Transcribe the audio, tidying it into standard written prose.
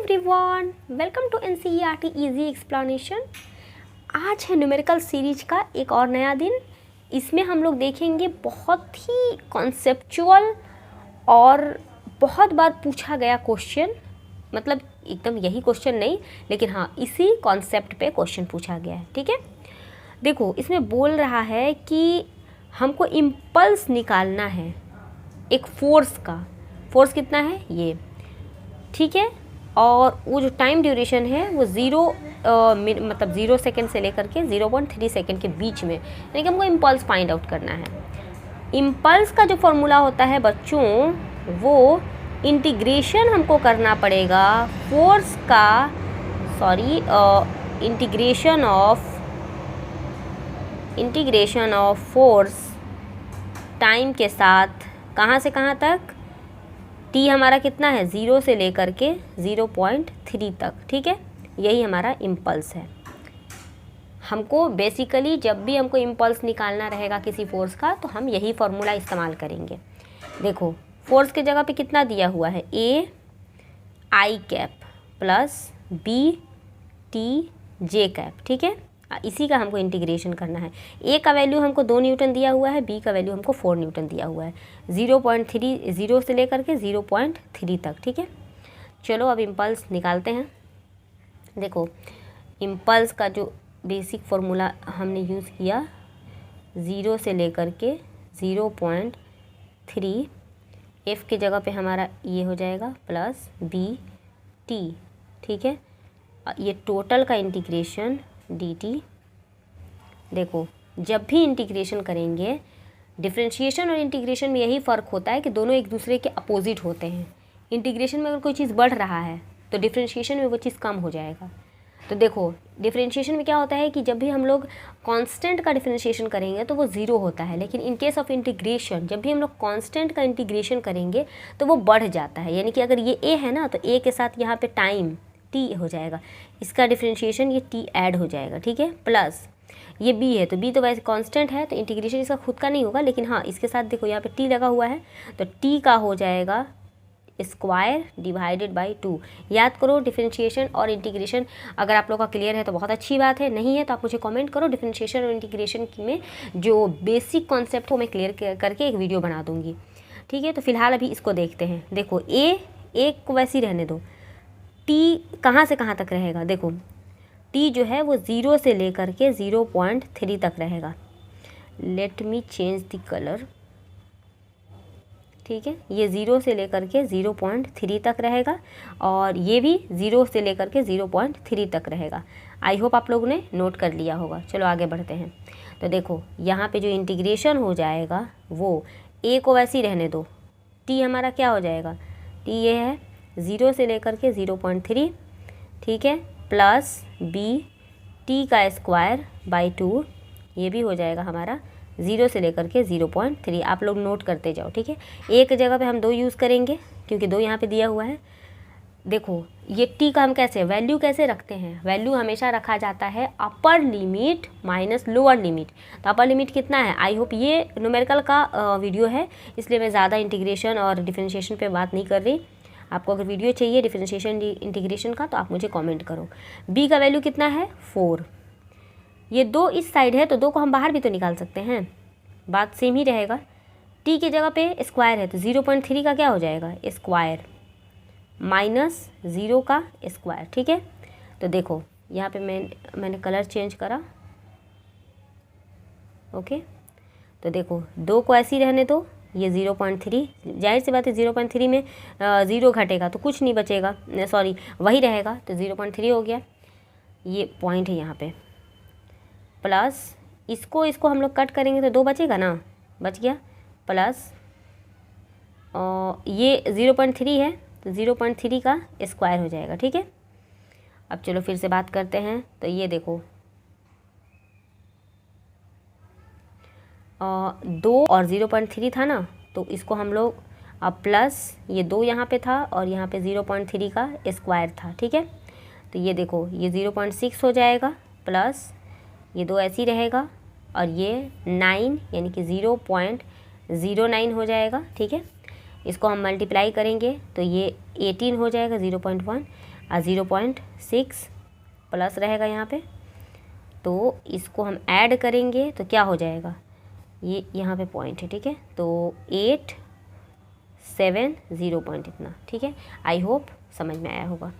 Everyone, welcome to NCERT easy explanation. आज है numerical series का एक और नया दिन। इसमें हम लोग देखेंगे बहुत ही कॉन्सेप्चुअल और बहुत बार पूछा गया क्वेश्चन, मतलब एकदम यही क्वेश्चन नहीं, लेकिन हाँ इसी कॉन्सेप्ट पे क्वेश्चन पूछा गया है। ठीक है, देखो इसमें बोल रहा है कि हमको इम्पल्स निकालना है एक फोर्स का। फोर्स कितना है ये, ठीक है, और वो जो टाइम ड्यूरेशन है वो मतलब 0 सेकेंड से लेकर के 0.3 सेकेंड के बीच में, यानी कि हमको इम्पल्स फाइंड आउट करना है। इम्पल्स का जो फॉर्मूला होता है बच्चों, वो इंटीग्रेशन हमको करना पड़ेगा फोर्स का, इंटीग्रेशन ऑफ फोर्स टाइम के साथ कहाँ से कहाँ तक। टी हमारा कितना है, 0 से लेकर के 0.3 तक। ठीक है, यही हमारा इम्पल्स है। हमको बेसिकली जब भी हमको इम्पल्स निकालना रहेगा किसी फोर्स का, तो हम यही फॉर्मूला इस्तेमाल करेंगे। देखो फोर्स के जगह पे कितना दिया हुआ है, ए आई कैप प्लस बी टी जे कैप। ठीक है, इसी का हमको इंटीग्रेशन करना है। ए का वैल्यू हमको 2 न्यूटन दिया हुआ है, बी का वैल्यू हमको 4 न्यूटन दिया हुआ है। 0.30 से लेकर के 0.3 तक। ठीक है, चलो अब इम्पल्स निकालते हैं। देखो इम्पल्स का जो बेसिक फार्मूला हमने यूज़ किया, 0 से लेकर के 0.3, एफ़ की जगह पे हमारा ये हो जाएगा प्लस बी टी। ठीक है, ये टोटल का इंटीग्रेशन dt। देखो जब भी इंटीग्रेशन करेंगे, डिफरेंशिएशन और इंटीग्रेशन में यही फ़र्क होता है कि दोनों एक दूसरे के अपोजिट होते हैं। इंटीग्रेशन में अगर कोई चीज़ बढ़ रहा है तो डिफरेंशिएशन में वो चीज़ कम हो जाएगा। तो देखो डिफरेंशिएशन में क्या होता है कि जब भी हम लोग कांस्टेंट का डिफरेंशिएशन करेंगे तो वो 0 होता है, लेकिन इन केस ऑफ इंटीग्रेशन जब भी हम लोग कांस्टेंट का इंटीग्रेशन करेंगे तो वो बढ़ जाता है। यानी कि अगर ये a है ना, तो a के साथ यहाँ पे टाइम t हो जाएगा, इसका डिफरेंशिएशन ये t ऐड हो जाएगा। ठीक है, प्लस ये b है, तो b तो वैसे कांस्टेंट है, तो इंटीग्रेशन इसका खुद का नहीं होगा, लेकिन हाँ इसके साथ देखो यहाँ पे t लगा हुआ है, तो t का हो जाएगा स्क्वायर डिवाइडेड बाई 2। याद करो डिफरेंशिएशन और इंटीग्रेशन, अगर आप लोग का क्लियर है तो बहुत अच्छी बात है, नहीं है तो आप मुझे कमेंट करो। डिफरेंशिएशन और इंटीग्रेशन में जो बेसिक कॉन्सेप्ट हो मैं क्लियर करके एक वीडियो बना दूँगी। ठीक है, तो फिलहाल अभी इसको देखते हैं। देखो ए को वैसे ही रहने दो, टी कहाँ से कहाँ तक रहेगा। देखो टी जो है वो 0 से लेकर के 0.3 तक रहेगा। Let me change the colour. ठीक है, ये 0 से लेकर के 0.3 तक रहेगा, और ये भी 0 से लेकर के 0.3 तक रहेगा। आई होप आप लोगों ने नोट कर लिया होगा। चलो आगे बढ़ते हैं। तो देखो यहाँ पे जो इंटीग्रेशन हो जाएगा वो ए को वैसे ही रहने दो, टी हमारा क्या हो जाएगा, टी ये है 0 से लेकर के 0.3। ठीक है, प्लस बी टी का स्क्वायर बाई 2, ये भी हो जाएगा हमारा 0 से लेकर के 0.3। आप लोग नोट करते जाओ। ठीक है, एक जगह पे हम 2 यूज़ करेंगे क्योंकि 2 यहाँ पे दिया हुआ है। देखो ये टी का हम कैसे वैल्यू कैसे रखते हैं, वैल्यू हमेशा रखा जाता है upper limit minus lower limit. तो अपर लिमिट कितना है, आई होप ये न्यूमेरिकल का वीडियो है, इसलिए मैं ज़्यादा इंटीग्रेशन और डिफरेंशिएशन पे बात नहीं कर रही। आपको अगर वीडियो चाहिए डिफरेंशिएशन इंटीग्रेशन का तो आप मुझे कमेंट करो। बी का वैल्यू कितना है, 4। ये 2 इस साइड है तो 2 को हम बाहर भी तो निकाल सकते हैं, बात सेम ही रहेगा। टी की जगह पे स्क्वायर है तो 0.3 का क्या हो जाएगा, स्क्वायर माइनस 0 का स्क्वायर। ठीक है, तो देखो यहाँ पे मैंने कलर चेंज करा। ओके, तो देखो 2 को ऐसे ही रहने दो, ये 0.3, जाहिर सी बात है 0.3 में 0 घटेगा तो कुछ नहीं बचेगा, सॉरी वही रहेगा, तो 0.3 हो गया। ये पॉइंट है यहाँ पे, प्लस इसको हम लोग कट करेंगे तो 2 बचेगा ना, बच गया, प्लस ये 0.3 है तो 0.3 का स्क्वायर हो जाएगा। ठीक है, अब चलो फिर से बात करते हैं। तो ये देखो 2 और 0.3 था ना, तो इसको हम लोग अब प्लस ये 2 यहाँ पे था और यहाँ पे 0.3 का स्क्वायर था। ठीक है, तो ये देखो ये 0.6 हो जाएगा, प्लस ये 2 ऐसे ही रहेगा, और ये 9 यानी कि 0.09 हो जाएगा। ठीक है, इसको हम मल्टीप्लाई करेंगे तो ये 18 हो जाएगा 0.1 और 0.6 प्लस रहेगा यहाँ पे, तो इसको हम ऐड करेंगे तो क्या हो जाएगा, ये यहाँ पे पॉइंट है, ठीक है, तो 8 7 0 पॉइंट इतना, ठीक है। आई होप समझ में आया होगा।